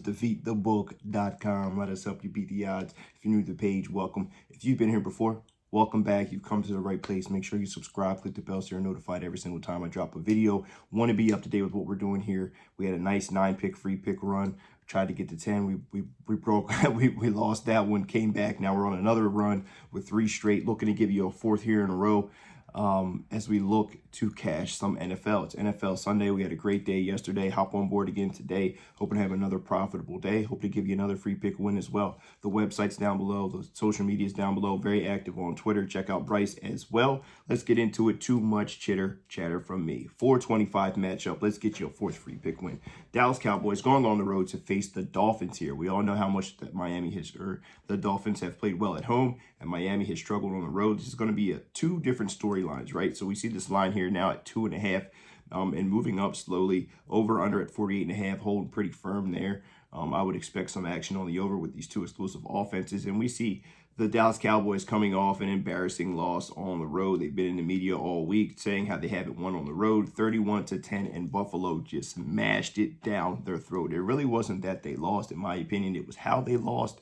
defeatthebook.com. Let us help you beat the odds. If you're new to the page, welcome. If you've been here before, welcome back. You've come to the right place. Make sure you subscribe, click the bell so you're notified every single time I drop a video. Want to be up to date with what we're doing here. We had a nice 9-pick free pick run. Tried to get to 10. We broke. we lost that one. Came back. Now we're on another run with 3 straight. Looking to give you a 4th here in a row. As we look to cash some NFL. It's NFL Sunday. We had a great day yesterday. Hop on board again today. Hoping to have another profitable day. Hope to give you another free pick win as well. The website's down below. The social media is down below. Very active on Twitter. Check out Bryce as well. Let's get into it. Too much chatter from me. 425 matchup. Let's get you a 4th free pick win. Dallas Cowboys going on the road to face the Dolphins here. We all know how much that the Dolphins have played well at home, and Miami has struggled on the road. This is going to be 2 different storylines, right? So we see this line here now at 2.5, and moving up slowly. Over under at 48.5, holding pretty firm there. I would expect some action on the over with these 2 explosive offenses, and we see the Dallas Cowboys coming off an embarrassing loss on the road. They've been in the media all week saying how they haven't won on the road, 31-10, and Buffalo just mashed it down their throat. It really wasn't that they lost, in my opinion. It was how they lost,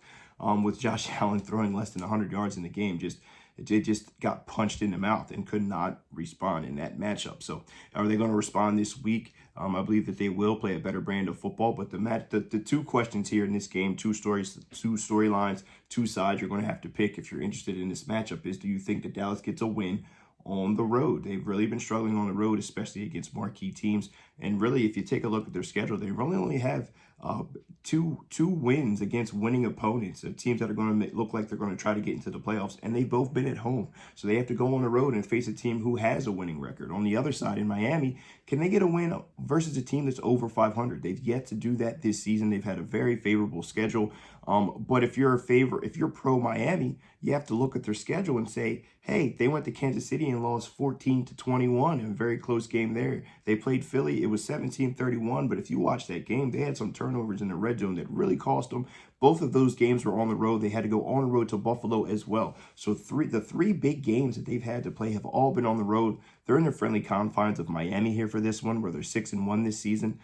with Josh Allen throwing less than 100 yards in the game. It just got punched in the mouth and could not respond in that matchup. So are they going to respond this week? I believe that they will play a better brand of football. But the 2 questions here in this game, 2 storylines, 2 sides you're going to have to pick if you're interested in this matchup is, do you think that Dallas gets a win on the road? They've really been struggling on the road, especially against marquee teams. And really, if you take a look at their schedule, they really only have two wins against winning opponents, teams that are going to look like they're going to try to get into the playoffs, and they've both been at home. So they have to go on the road and face a team who has a winning record. On the other side, in Miami, can they get a win versus a team that's over 500? They've yet to do that this season. They've had a very favorable schedule. But if you're pro Miami, you have to look at their schedule and say, hey, they went to Kansas City and lost 14-21 in a very close game there. They played Philly. It was 17-31. But if you watch that game, they had some turnovers in the red zone that really cost them. Both of those games were on the road. They had to go on the road to Buffalo as well. So the 3 big games that they've had to play have all been on the road. They're in the friendly confines of Miami here for this one, where they're 6-1 this season.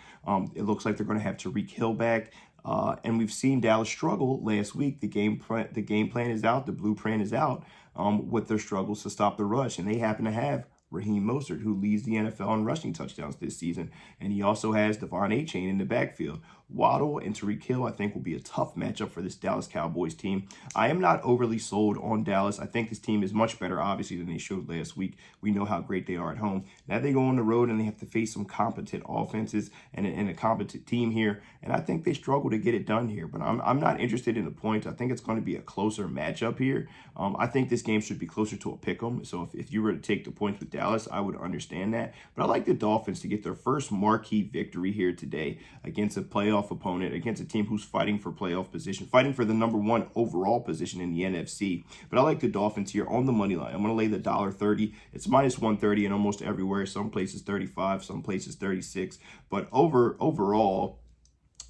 It looks like they're going to have Tyreek Hill back. And we've seen Dallas struggle last week. The game plan is out. The blueprint is out with their struggles to stop the rush. And they happen to have Raheem Mostert, who leads the NFL in rushing touchdowns this season. And he also has Devon Achane in the backfield. Waddle and Tyreek Hill, I think, will be a tough matchup for this Dallas Cowboys team. I am not overly sold on Dallas. I think this team is much better, obviously, than they showed last week. We know how great they are at home. Now they go on the road and they have to face some competent offenses and a competent team here. And I think they struggle to get it done here. But I'm not interested in the points. I think it's going to be a closer matchup here. I think this game should be closer to a pick'em. So if you were to take the points with Dallas, I would understand that. But I like the Dolphins to get their first marquee victory here today against a playoff opponent, against a team who's fighting for playoff position, fighting for the #1 overall position in the NFC. But I like the Dolphins here on the money line. I'm going to lay the $1.30. It's -130 in almost everywhere. Some places 35, some places 36. But overall,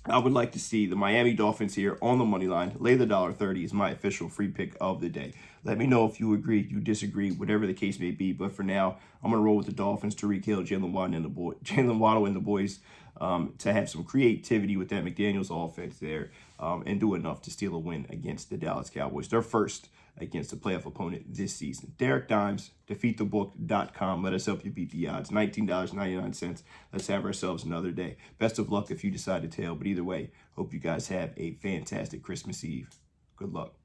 I would like to see the Miami Dolphins here on the money line. Lay the $1.30 is my official free pick of the day. Let me know if you agree, you disagree, whatever the case may be. But for now, I'm going to roll with the Dolphins, Tyreek Hill, Jalen Waddle and the boys to have some creativity with that McDaniels offense there and do enough to steal a win against the Dallas Cowboys. Their first against a playoff opponent this season. Derek Dimes, defeatthebook.com. Let us help you beat the odds. $19.99. Let's have ourselves another day. Best of luck if you decide to tail. But either way, hope you guys have a fantastic Christmas Eve. Good luck.